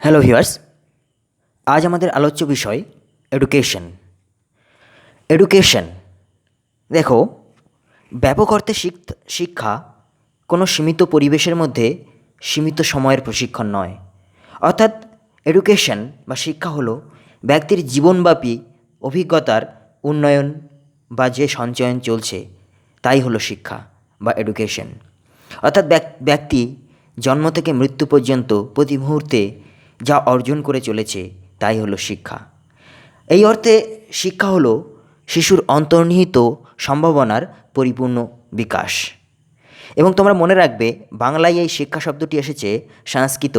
Hello viewers, আজ আমাদের আলোচ্য বিষয় এডুকেশন। এডুকেশন দেখো, ব্যাপক অর্থে শিক্ষা কোনো সীমিত পরিবেশের মধ্যে সীমিত সময়ের প্রশিক্ষণ নয়। অর্থাৎ এডুকেশন বা শিক্ষা হলো ব্যক্তির জীবনব্যাপী অভিজ্ঞতার উন্নয়ন বা যে সঞ্চয়ন চলছে তাই হলো শিক্ষা বা এডুকেশন। অর্থাৎ ব্যক্তি জন্ম থেকে মৃত্যু পর্যন্ত প্রতি মুহূর্তে যা অর্জন করে চলেছে তাই হলো শিক্ষা। এই অর্থে শিক্ষা হলো শিশুর অন্তর্নিহিত সম্ভাবনার পরিপূর্ণ বিকাশ। এবং তোমরা মনে রাখবে, বাংলায় এই শিক্ষা শব্দটি এসেছে সংস্কৃত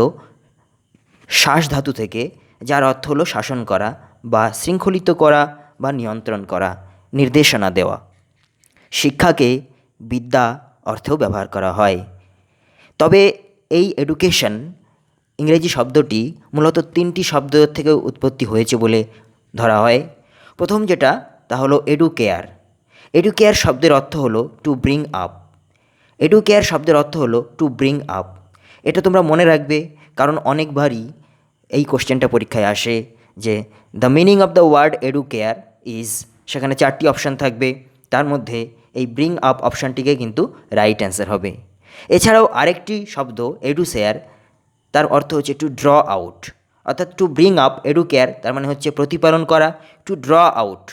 শ্বাস ধাতু থেকে, যার অর্থ হলো শাসন করা বা শৃঙ্খলিত করা বা নিয়ন্ত্রণ করা, নির্দেশনা দেওয়া। শিক্ষাকে বিদ্যা অর্থেও ব্যবহার করা হয়। তবে এই এডুকেশন ইংরেজি শব্দটি মূলত 3টি শব্দ থেকে উৎপত্তি হয়েছে বলে ধরা হয়। প্রথম যেটা তা হলো এডুকেয়ার। এডুকেয়ার শব্দের অর্থ হলো টু ব্রিং আপ। এডুকেয়ার শব্দের অর্থ হলো টু ব্রিং আপ। এটা তোমরা মনে রাখবে, কারণ অনেকবারই এই কোশ্চেনটা পরীক্ষায় আসে যে the meaning of the word educare is, সেখানে 4টি অপশান থাকবে, তার মধ্যে এই ব্রিং আপ অপশানটিকে কিন্তু রাইট অ্যান্সার হবে। এছাড়াও আরেকটি শব্দ এডুসেয়ার, তার অর্থ হচ্ছে টু ড্র আউট। অর্থাৎ টু ব্রিং আপ এডুকেয়ার তার মানে হচ্ছে প্রতিপালন করা, টু ড্র আউট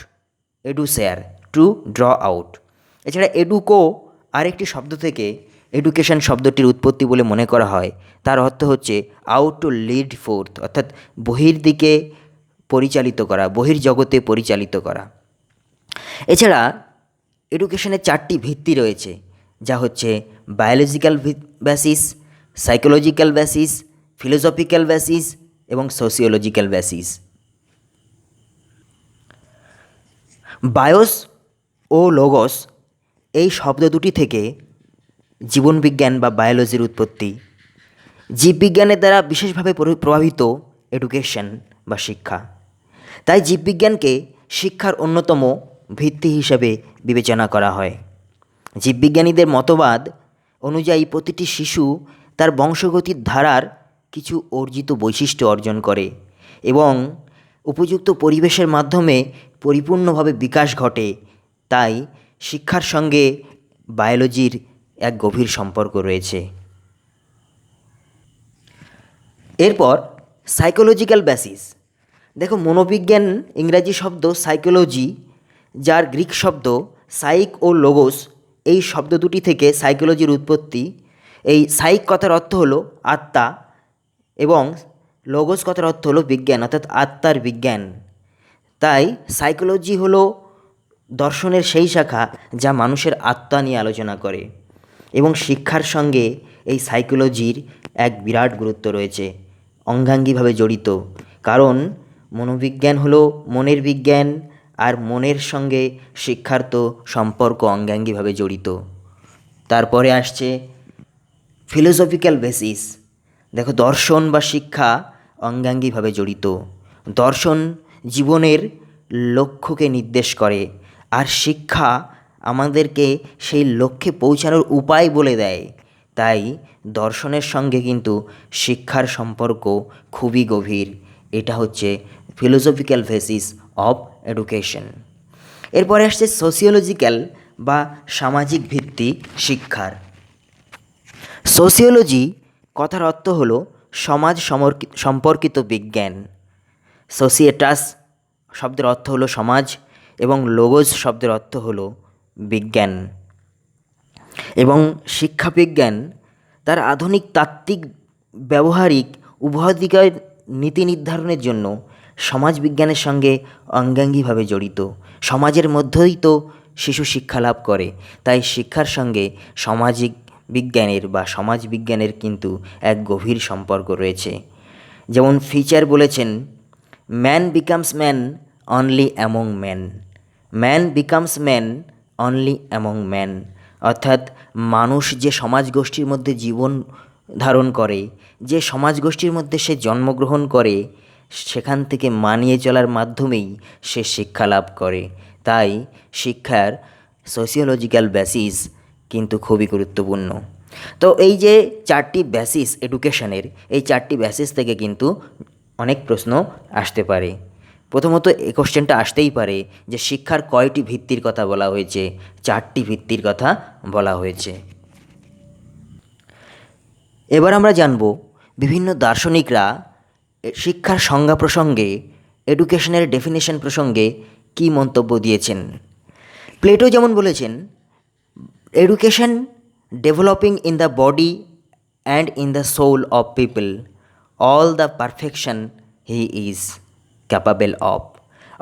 এডুসেয়ার, টু ড্র আউট। এছাড়া এডুকো আরেকটি শব্দ থেকে এডুকেশন শব্দটির উৎপত্তি বলে মনে করা হয়। তার অর্থ হচ্ছে আউট টু লিড ফোর্থ, অর্থাৎ বহির্দিকে পরিচালিত করা, বহির্জগতে পরিচালিত করা। এছাড়া এডুকেশনের 4টি ভিত্তি রয়েছে, যা হচ্ছে biological basis, psychological basis, philosophical basis এবং সোশিওলজিক্যাল বেসিস। বায়োস ও লোগস এই শব্দ দুটি থেকে জীবনবিজ্ঞান বা বায়োলজির উৎপত্তি। জীববিজ্ঞানের দ্বারা বিশেষভাবে প্রভাবিত এডুকেশন বা শিক্ষা। তাই জীববিজ্ঞানকে শিক্ষার অন্যতম ভিত্তি হিসাবে বিবেচনা করা হয়। জীববিজ্ঞানীদের মতবাদ অনুযায়ী প্রতিটি শিশু তার বংশগতির ধারার কিছু অর্জিত বৈশিষ্ট্য অর্জন করে এবং উপযুক্ত পরিবেশের মাধ্যমে পরিপূর্ণভাবে বিকাশ ঘটে। তাই শিক্ষার সঙ্গে বায়োলজির এক গভীর সম্পর্ক রয়েছে। এরপর সাইকোলজিক্যাল বেসিস। দেখো, মনোবিজ্ঞান ইংরাজি শব্দ সাইকোলজি, যার গ্রিক শব্দ সাইক ও লোগোস, এই শব্দ দুটি থেকে সাইকোলজির উৎপত্তি। এই সাইক কথার অর্থ হলো আত্মা এবং লোগোস কথার অর্থ হলো বিজ্ঞান, অর্থাৎ আত্মার বিজ্ঞান। তাই সাইকোলজি হলো দর্শনের সেই শাখা যা মানুষের আত্মা নিয়ে আলোচনা করে এবং শিক্ষার সঙ্গে এই সাইকোলজির এক বিরাট গুরুত্ব রয়েছে, অঙ্গাঙ্গিভাবে জড়িত। কারণ মনোবিজ্ঞান হলো মনের বিজ্ঞান, আর মনের সঙ্গে শিক্ষার তো সম্পর্ক অঙ্গাঙ্গিভাবে জড়িত। তারপরে আসছে ফিলোসফিক্যাল বেসিস। দেখো, দর্শন বা শিক্ষা অঙ্গাঙ্গিভাবে জড়িত। দর্শন জীবনের লক্ষ্যকে নির্দেশ করে, আর শিক্ষা আমাদেরকে সেই লক্ষ্যে পৌঁছানোর উপায় বলে দেয়। তাই দর্শনের সঙ্গে কিন্তু শিক্ষার সম্পর্ক খুবই গভীর। এটা হচ্ছে ফিলোসফিক্যাল বেসিস অফ এডুকেশন। এরপরে আসছে সোশিওলজিক্যাল বা সামাজিক ভিত্তি শিক্ষার। সোশিওলজি কথার অর্থ হলো সমাজ সম্পর্কিত বিজ্ঞান। সোসিয়েটাস শব্দের অর্থ হলো সমাজ এবং লোগোস শব্দের অর্থ হলো বিজ্ঞান। এবং শিক্ষাবিজ্ঞান তার আধুনিক তাত্ত্বিক ব্যবহারিক উভয় দিকের নীতি নির্ধারণের জন্য সমাজবিজ্ঞানের সঙ্গে অঙ্গাঙ্গিভাবে জড়িত। সমাজের মধ্যেই তো শিশু শিক্ষা লাভ করে, তাই শিক্ষার সঙ্গে সামাজিক বিজ্ঞানের বা সমাজবিজ্ঞানের কিন্তু এক গভীর সম্পর্ক রয়েছে। যেমন ফিচার বলেছেন, man becomes man only among man, man becomes man only among man. অর্থাৎ মানুষ যে সমাজ গোষ্ঠীর মধ্যে জীবন ধারণ করে, যে সমাজ গোষ্ঠীর মধ্যে সে জন্মগ্রহণ করে, সেখান থেকে মানিয়ে চলার মাধ্যমেই সে শিক্ষা লাভ করে। তাই শিক্ষার সোশিওলজিক্যাল বেসিস কিন্তু খুবই গুরুত্বপূর্ণ। তো এই যে চারটি বেসিস এডুকেশনের, এই চারটি বেসিস থেকে কিন্তু অনেক প্রশ্ন আসতে পারে। প্রথমত এই কোশ্চেনটা আসতেই পারে যে শিক্ষার কয়টি ভিত্তির কথা বলা হয়েছে? চারটি ভিত্তির কথা বলা হয়েছে। এবার আমরা জানব বিভিন্ন দার্শনিকরা শিক্ষার সংজ্ঞা প্রসঙ্গে, এডুকেশনের ডেফিনেশন প্রসঙ্গে কী মন্তব্য দিয়েছেন। প্লেটো যেমন বলেছেন, education developing in the body and in the soul of people all the perfection he is capable of.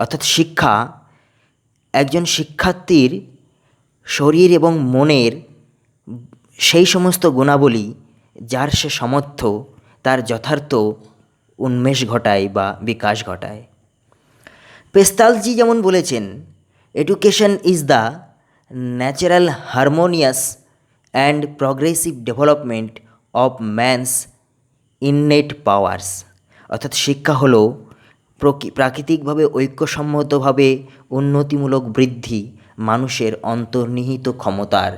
অর্থাৎ শিক্ষা একজন শিক্ষার্থীর শরীর এবং মনের সেই সমস্ত গুণাবলী যার সে সামর্থ্য, তার যথার্থ উন্মেষ ঘটায় বা বিকাশ ঘটায়। পেস্তালজি যেমন বলেছেন, education is the natural harmonious and progressive development of man's innate powers. অর্থাৎ শিক্ষা হলো প্রাকৃতিকভাবে ঐক্যসম্মতভাবে উন্নতিমূলক বৃদ্ধি মানুষের অন্তর্নিহিত ক্ষমতার।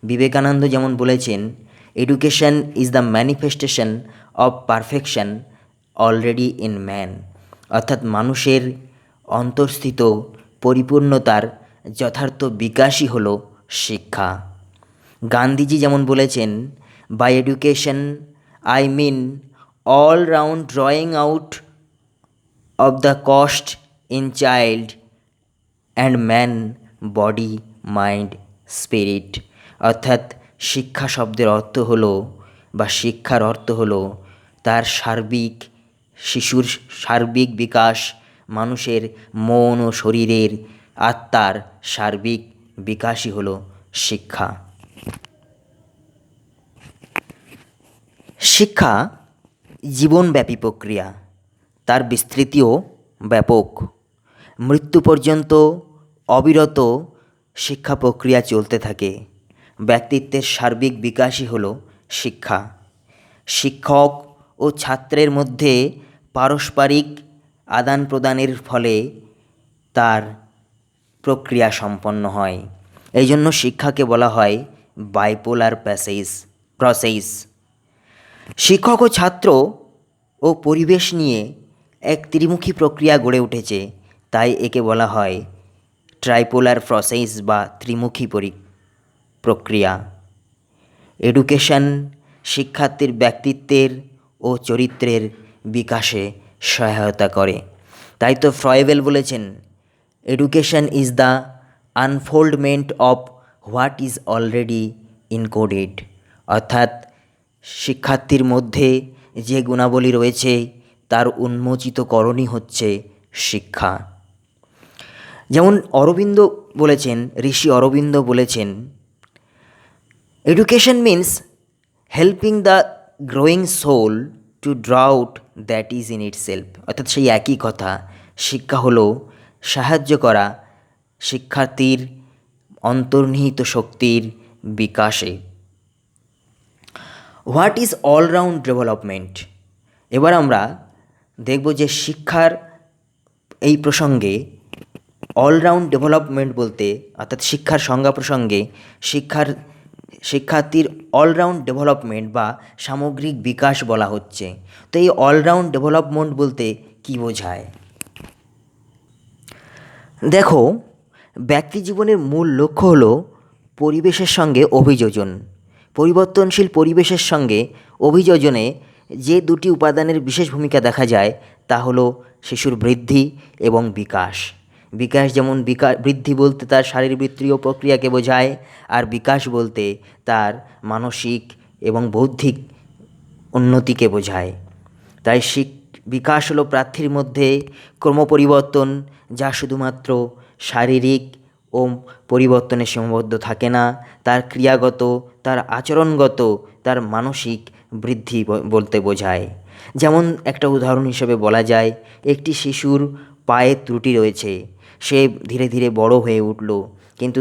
বিবেকানন্দ যেমন বলেছেন, education is the manifestation of perfection already in man. অর্থাৎ মানুষের অন্তর্স্থিত পরিপূর্ণতার যথার্থ বিকাশই হলো শিক্ষা। গান্ধীজি যেমন বলেছেন, by education I mean all round drawing out of the cost in child and man body mind spirit. অর্থাৎ শিক্ষা শব্দের অর্থ হলো বা শিক্ষার অর্থ হলো তার শিশুর সার্বিক বিকাশ, মানুষের মন ও শরীরের আত্মার সার্বিক বিকাশই হলো শিক্ষা। শিক্ষা জীবনব্যাপী প্রক্রিয়া, তার বিস্তৃতিও ব্যাপক। মৃত্যু পর্যন্ত অবিরত শিক্ষা প্রক্রিয়া চলতে থাকে। ব্যক্তিত্বের সার্বিক বিকাশই হলো শিক্ষা। শিক্ষক ও ছাত্রের মধ্যে পারস্পরিক আদান প্রদানের ফলে তার প্রক্রিয়া সম্পন্ন হয়। এই জন্য শিক্ষাকে বলা হয় বাইপোলার প্রসেস। শিক্ষক ও ছাত্র ও পরিবেশ নিয়ে এক ত্রিমুখী প্রক্রিয়া গড়ে উঠেছে, তাই একে বলা হয় ট্রাইপোলার প্রসেস বা ত্রিমুখী প্রক্রিয়া। এডুকেশন শিক্ষার্থীর ব্যক্তিত্বের ও চরিত্রের বিকাশে সহায়তা করে। তাই তো ফ্রয়েবেল বলেছেন, education is the unfoldment of what is already encoded. অর্থাৎ শিক্ষার্থীর মধ্যে যে গুণাবলী রয়েছে তার উন্মোচিতকরণই হচ্ছে শিক্ষা। যেমন ঋষি অরবিন্দ বলেছেন, education means helping the growing soul to draw out that is in itself. অর্থাৎ সেই একই কথা, শিক্ষা হলো সাহায্য করা শিক্ষার্থীর অন্তর্নিহিত শক্তির বিকাশে। What is all-round development? এবার আমরা দেখব যে শিক্ষার এই প্রসঙ্গে অলরাউন্ড ডেভেলপমেন্ট বলতে, অর্থাৎ শিক্ষার সংজ্ঞা প্রসঙ্গে শিক্ষার্থীর অলরাউন্ড ডেভেলপমেন্ট বা সামগ্রিক বিকাশ বলা হচ্ছে। তো এই অলরাউন্ড ডেভেলপমেন্ট বলতে কী বোঝায়? দেখো, ব্যক্তি জীবনের মূল লক্ষ্য হলো পরিবেশের সঙ্গে অভিযোজন। পরিবর্তনশীল পরিবেশের সঙ্গে অভিযোজনে যে দুটি উপাদানের বিশেষ ভূমিকা দেখা যায় তা হলো শিশুর বৃদ্ধি এবং বিকাশ। যেমন বৃদ্ধি বলতে তার শারীরবৃত্তীয় প্রক্রিয়াকে বোঝায়, আর বিকাশ বলতে তার মানসিক এবং বৌদ্ধিক উন্নতিকে বোঝায়। তাই বিকাশ হলো প্রার্থীর মধ্যে ক্রমপরিবর্তন, যা শুধুমাত্র শারীরিক ও পরিবর্তনে সীমাবদ্ধ থাকে না, তার ক্রিয়াগত, তার আচরণগত, তার মানসিক বৃদ্ধি বলতে বোঝায়। যেমন একটা উদাহরণ হিসেবে বলা যায়, একটি শিশুর পায়ে ত্রুটি রয়েছে, সে ধীরে ধীরে বড় হয়ে উঠল, কিন্তু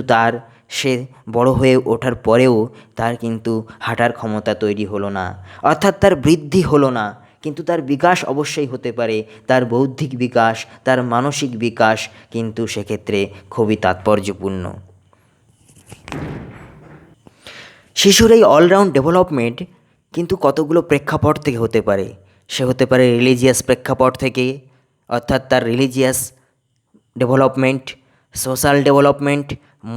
সে বড় হয়ে ওঠার পরেও তার কিন্তু হাঁটার ক্ষমতা তৈরি হলো না, অর্থাৎ তার বৃদ্ধি হলো না, কিন্তু তার বিকাশ অবশ্যই হতে পারে। তার বৌদ্ধিক বিকাশ, তার মানসিক বিকাশ কিন্তু সেক্ষেত্রে খুবই তাৎপর্যপূর্ণ। শিশুর এই অলরাউন্ড ডেভেলপমেন্ট কিন্তু কতগুলো প্রেক্ষাপট থেকে হতে পারে। সে হতে পারে রিলিজিয়াস প্রেক্ষাপট থেকে, অর্থাৎ তার religious development, social development,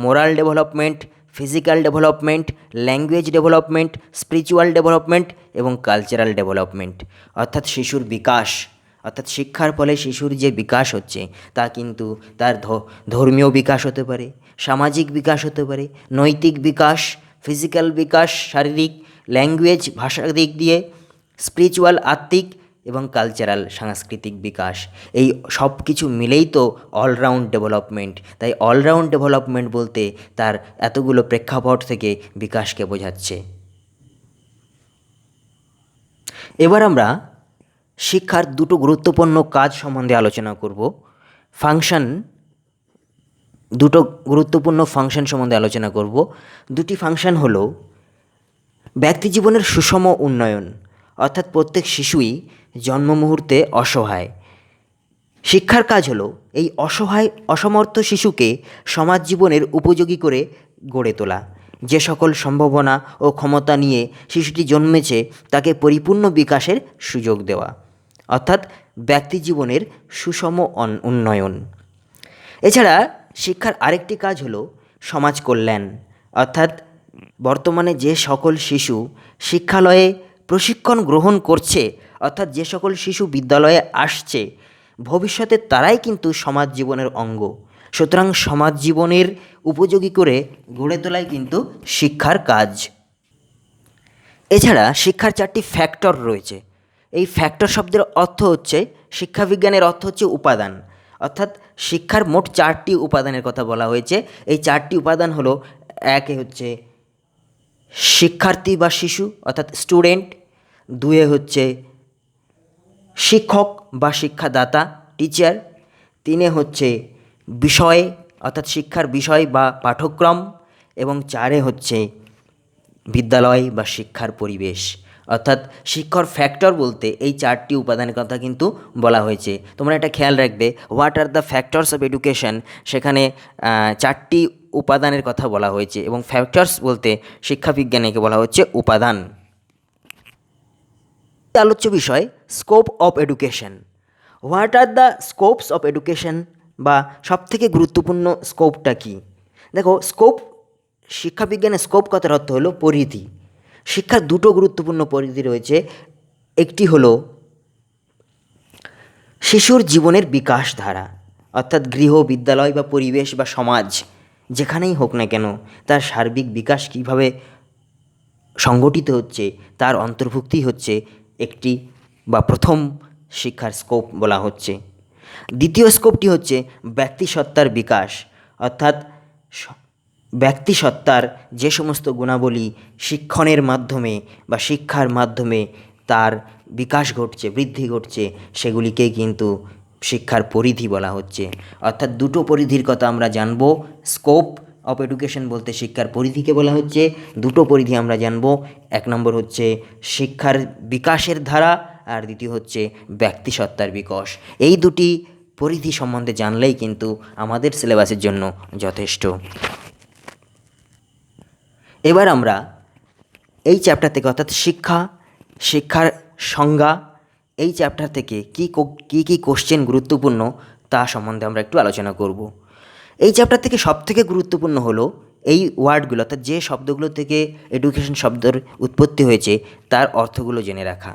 moral development, physical development, language development, spiritual development এবং কালচারাল ডেভেলপমেন্ট। অর্থাৎ শিশুর বিকাশ, অর্থাৎ শিক্ষার ফলে শিশুর যে বিকাশ হচ্ছে তা কিন্তু তার ধর্মীয় বিকাশ হতে পারে, সামাজিক বিকাশ হতে পারে, নৈতিক বিকাশ, ফিজিক্যাল বিকাশ, শারীরিক, ল্যাঙ্গুয়েজ ভাষার দিক দিয়ে, স্পিরিচুয়াল আত্মিক এবং কালচারাল সাংস্কৃতিক বিকাশ। এই সব কিছু মিলেই তো অলরাউন্ড ডেভেলপমেন্ট। তাই অলরাউন্ড ডেভেলপমেন্ট বলতে তার এতগুলো প্রেক্ষাপট থেকে বিকাশকে বোঝাচ্ছে। এবার আমরা শিক্ষার দুটো গুরুত্বপূর্ণ কাজ সম্বন্ধে আলোচনা করব। দুটো গুরুত্বপূর্ণ ফাংশন সম্বন্ধে আলোচনা করব। দুটি ফাংশন হলো ব্যক্তি জীবনের সুষম উন্নয়ন, অর্থাৎ প্রত্যেক শিশুই জন্ম মুহূর্তে অসহায়। শিক্ষার কাজ হলো এই অসহায় অসমর্থ শিশুকে সমাজ জীবনের উপযোগী করে গড়ে তোলা। যে সকল সম্ভাবনা ও ক্ষমতা নিয়ে শিশুটি জন্মেছে তাকে পরিপূর্ণ বিকাশের সুযোগ দেওয়া, অর্থাৎ ব্যক্তি জীবনের সুষম উন্নয়ন। এছাড়া শিক্ষার আরেকটি কাজ হলো সমাজ কল্যাণ, অর্থাৎ বর্তমানে যে সকল শিশু শিক্ষালয়ে প্রশিক্ষণ গ্রহণ করছে, অর্থাৎ যে সকল শিশু বিদ্যালয়ে আসছে, ভবিষ্যতে তারাই কিন্তু সমাজ জীবনের অঙ্গ। সুতরাং সমাজ জীবনের উপযোগী করে গড়ে তোলাই কিন্তু শিক্ষার কাজ। এছাড়া শিক্ষার 4টি ফ্যাক্টর রয়েছে। এই ফ্যাক্টর শব্দের অর্থ হচ্ছে, শিক্ষাবিজ্ঞানের অর্থ হচ্ছে উপাদান, অর্থাৎ শিক্ষার মোট 4টি উপাদানের কথা বলা হয়েছে। এই 4টি উপাদান হলো, একে হচ্ছে শিক্ষার্থী বা শিশু অর্থাৎ স্টুডেন্ট, দুয়ে হচ্ছে শিক্ষক বা শিক্ষাদাতা টিচার, তিনে হচ্ছে বিষয় অর্থাৎ শিক্ষার বিষয় বা পাঠ্যক্রম, এবং 4 হচ্ছে বিদ্যালয় বা শিক্ষার পরিবেশ। অর্থাৎ শিক্ষার ফ্যাক্টর বলতে এই 4টি উপাদানের কথা কিন্তু বলা হয়েছে। তোমরা এটা খেয়াল রাখবে, what are the factors of education, সেখানে 4টি উপাদানের কথা বলা হয়েছে, এবং ফ্যাক্টরস বলতে শিক্ষাবিজ্ঞানীকে বলা হচ্ছে উপাদান। আলোচ্য বিষয় scope of education. What are the scopes of education, বা সবথেকে গুরুত্বপূর্ণ স্কোপটা কী? দেখো, স্কোপ, শিক্ষাবিজ্ঞানের স্কোপ কথার অর্থ হলো পরিধি। শিক্ষার দুটো গুরুত্বপূর্ণ পরিধি রয়েছে। একটি হলো শিশুর জীবনের বিকাশ ধারা, অর্থাৎ গৃহ, বিদ্যালয় বা পরিবেশ বা সমাজ যেখানেই হোক না কেন তার সার্বিক বিকাশ কীভাবে সংগঠিত হচ্ছে তার অন্তর্ভুক্তি হচ্ছে একটি বা প্রথম শিক্ষার স্কোপ বলা হচ্ছে। দ্বিতীয় স্কোপটি হচ্ছে ব্যক্তিসত্তার বিকাশ, অর্থাৎ ব্যক্তিসত্তার যে সমস্ত গুণাবলী শিক্ষণের মাধ্যমে বা শিক্ষার মাধ্যমে তার বিকাশ ঘটছে, বৃদ্ধি ঘটছে, সেগুলিকে কিন্তু শিক্ষার পরিধি বলা হচ্ছে। অর্থাৎ দুটো পরিধির কথা আমরা জানব। স্কোপ অফ এডুকেশন বলতে শিক্ষার পরিধিকে বলা হচ্ছে। দুটো পরিধি আমরা জানব, এক নম্বর হচ্ছে শিক্ষার বিকাশের ধারা, আর দ্বিতীয় হচ্ছে ব্যক্তিসত্তার বিকাশ। এই দুটি পরিধি সম্বন্ধে জানলেই কিন্তু আমাদের সিলেবাসের জন্য যথেষ্ট। এবার আমরা এই চ্যাপ্টার থেকে, অর্থাৎ শিক্ষার সংজ্ঞা, এই চ্যাপ্টার থেকে কী কোশ্চেন গুরুত্বপূর্ণ তা সম্বন্ধে আমরা একটু আলোচনা করব। এই চ্যাপ্টার থেকে সবথেকে গুরুত্বপূর্ণ হলো এই ওয়ার্ডগুলো, অর্থাৎ যে শব্দগুলো থেকে এডুকেশন শব্দের উৎপত্তি হয়েছে তার অর্থগুলো জেনে রাখা।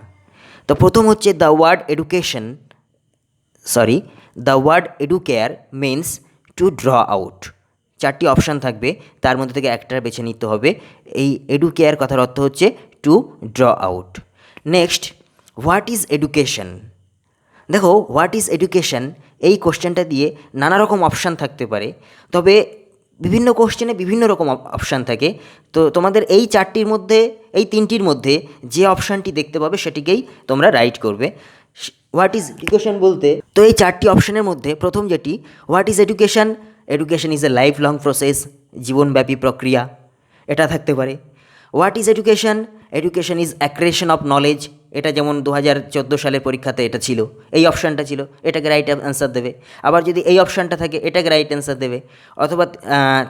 তো প্রথম হচ্ছে the word educare means to draw out. 4টি অপশান থাকবে, তার মধ্যে থেকে একটা বেছে নিতে হবে। এই এডুকেয়ার কথার অর্থ হচ্ছে to draw out. Next, what is education? দেখো, হোয়াট ইজ এডুকেশন এই কোশ্চেনটা দিয়ে নানা রকম অপশান থাকতে পারে, তবে বিভিন্ন কোশ্চেনে বিভিন্ন রকম অপশান থাকে। তো তোমাদের এই 4টির মধ্যে, এই 3টির মধ্যে যে অপশানটি দেখতে পাবে সেটিকেই তোমরা রাইট করবে। হোয়াট ইজ এডুকেশন বলতে, তো এই 4টি অপশানের মধ্যে প্রথম যেটি, what is education? Education is a life long process, জীবনব্যাপী প্রক্রিয়া, এটা থাকতে পারে। What is education? Education is accretion of knowledge, এটা যেমন 2014 সালের পরীক্ষাতে এটা ছিল, এই অপশানটা ছিল, এটাকে রাইট অ্যান্সার দেবে। আবার যদি এই অপশানটা থাকে এটাকে রাইট অ্যান্সার দেবে। অথবা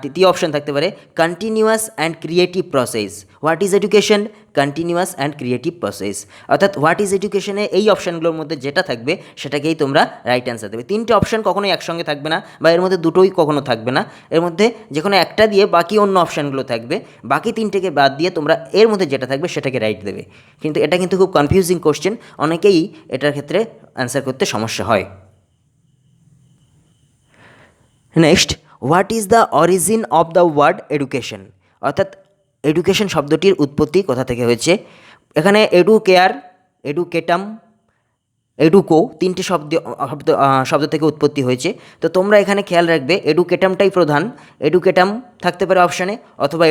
তৃতীয় অপশান থাকতে পারে continuous and creative process. What is education? Continuous and creative process. অর্থাৎ হোয়াট ইজ এডুকেশনে এই অপশানগুলোর মধ্যে যেটা থাকবে সেটাকেই তোমরা রাইট অ্যান্সার দেবে। তিনটে অপশান কখনোই একসঙ্গে থাকবে না, বা এর মধ্যে দুটোই কখনো থাকবে না, এর মধ্যে যে কোনো একটা দিয়ে বাকি অন্য অপশানগুলো থাকবে, বাকি তিনটেকে বাদ দিয়ে তোমরা এর মধ্যে যেটা থাকবে সেটাকে রাইট দেবে। কিন্তু এটা কিন্তু খুব কনফিউজিং কোশ্চেন, অনেকেই এটার ক্ষেত্রে অ্যান্সার করতে সমস্যা হয়। Next, what is the origin of the word education? অর্থাৎ এডুকেশন শব্দটির উৎপত্তি কোথা থেকে হয়েছে? এখানে এডুকেয়ার, এডুকেটাম, এডুকো তিনটি শব্দ থেকে উৎপত্তি হয়েছে। তো তোমরা এখানে খেয়াল রাখবে এডুকেটামটাই প্রধান। এডুকেটাম থাকতে পারে অপশানে, অথবা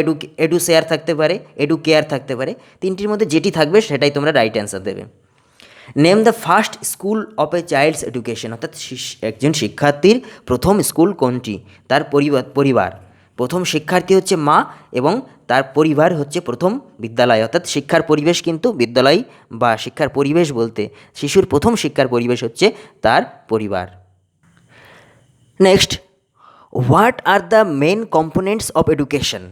এডুশেয়ার থাকতে পারে, এডুকেয়ার থাকতে পারে। তিনটির মধ্যে যেটি থাকবে সেটাই তোমরা রাইট অ্যান্সার দেবে। Name the first school of a child's education. অর্থাৎ একজন শিক্ষার্থীর প্রথম স্কুল কোনটি? তার পরিবার। প্রথম শিক্ষার্থী হচ্ছে মা, এবং তার পরিবার হচ্ছে প্রথম বিদ্যালয়। অর্থাৎ শিক্ষার পরিবেশ কিন্তু বিদ্যালয়, বা শিক্ষার পরিবেশ বলতে শিশুর প্রথম শিক্ষার পরিবেশ হচ্ছে তার পরিবার। Next, what are the main components of education?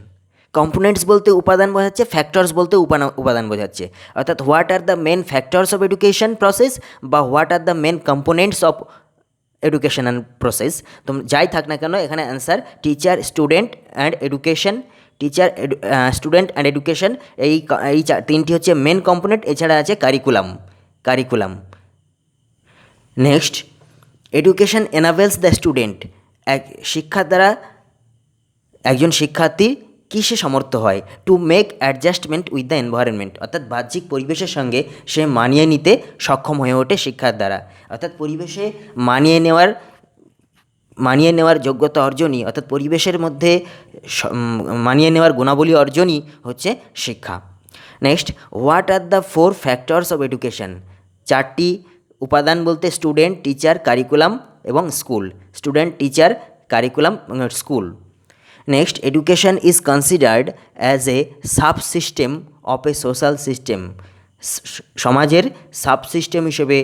Components বলতে উপাদান বোঝাচ্ছে, ফ্যাক্টরস বলতে উপাদান বোঝাচ্ছে। অর্থাৎ what are the main factors of education process, বা what are the main components of educational process. তো যাই থাক না কেন এখানে answer teacher, student and education. Teacher, student and education, এই তিনটি হচ্ছে মেন কম্পোনেন্ট। এছাড়া আছে curriculum. Next, education enables the student. শিক্ষার দ্বারা একজন শিক্ষার্থী কিসে সমর্থ হয়? To make adjustment with the environment. অর্থাৎ বাহ্যিক পরিবেশের সঙ্গে সে মানিয়ে নিতে সক্ষম হয়ে ওঠে শিক্ষার দ্বারা। অর্থাৎ পরিবেশে মানিয়ে নেওয়ার যোগ্যতা অর্জনই, অর্থাৎ পরিবেশের মধ্যে মানিয়ে নেওয়ার গুণাবলী অর্জনই হচ্ছে শিক্ষা। Next, what are the 4 factors of education? চারটি উপাদান বলতে স্টুডেন্ট, টিচার, কারিকুলাম এবং স্কুল। স্টুডেন্ট, টিচার, কারিকুলাম এবং school. Next, education is considered as a subsystem of A social system. সমাজের সাবসিস্টেম হিসেবে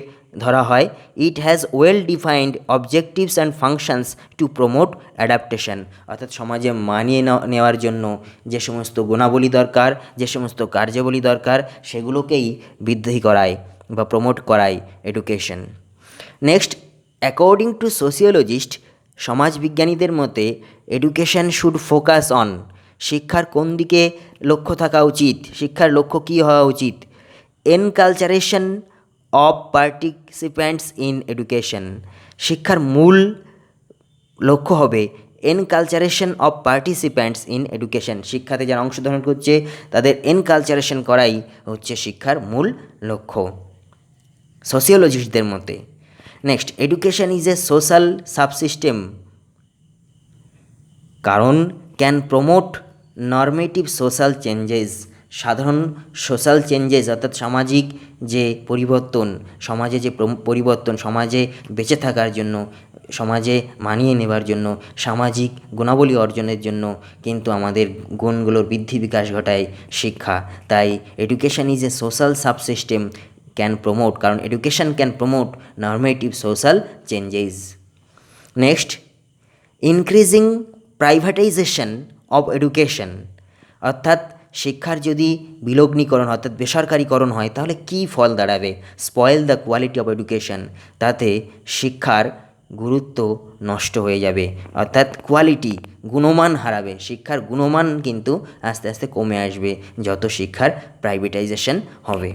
ধরা হয়। It has well defined objectives and functions to promote adaptation. অর্থাৎ সমাজে মানিয়ে নেওয়ার জন্য যে সমস্ত গুণাবলী দরকার, যে সমস্ত কার্যাবলী দরকার, সেগুলোকেই বৃদ্ধি করায় বা প্রমোট করায় education. Next, according to sociologist, সমাজবিজ্ঞানীদের মতে এডুকেশন শুড ফোকাস অন। শিক্ষার কোন দিকে লক্ষ্য থাকা উচিত? শিক্ষার লক্ষ্য কী হওয়া উচিত? এনকালচারেশন অফ পার্টিসিপ্যান্টস ইন এডুকেশন। শিক্ষার মূল লক্ষ্য হবে এনকালচারেশন অফ পার্টিসিপ্যান্টস ইন এডুকেশন। শিক্ষাতে যারা অংশগ্রহণ করছে তাদের এনকালচারেশন করাই হচ্ছে শিক্ষার মূল লক্ষ্য সোশিওলজিস্টদের মতে। Next, education is a social subsystem কারণ can promote normative social changes. সাধারণ সোশ্যাল চেঞ্জেস অর্থাৎ সামাজিক যে পরিবর্তন, সমাজে যে পরিবর্তন, সমাজে বেঁচে থাকার জন্য, সমাজে মানিয়ে নেবার জন্য, সামাজিক গুণাবলী অর্জনের জন্য কিন্তু আমাদের গুণগুলোর বৃদ্ধি বিকাশ ঘটায় শিক্ষা। তাই education is a social subsystem can promote, কারণ education can promote normative social changes. Next, increasing privatization of education. অর্থাৎ শিক্ষার যদি বিলগ্নীকরণ অর্থাৎ বেসরকারিকরণ হয় তাহলে কী ফল দাঁড়াবে? Spoil the quality of education. তাতে শিক্ষার গুরুত্ব নষ্ট হয়ে যাবে, অর্থাৎ কোয়ালিটি, গুণমান হারাবে। শিক্ষার গুণমান কিন্তু আস্তে আস্তে কমে আসবে যত শিক্ষার প্রাইভেটাইজেশন হবে।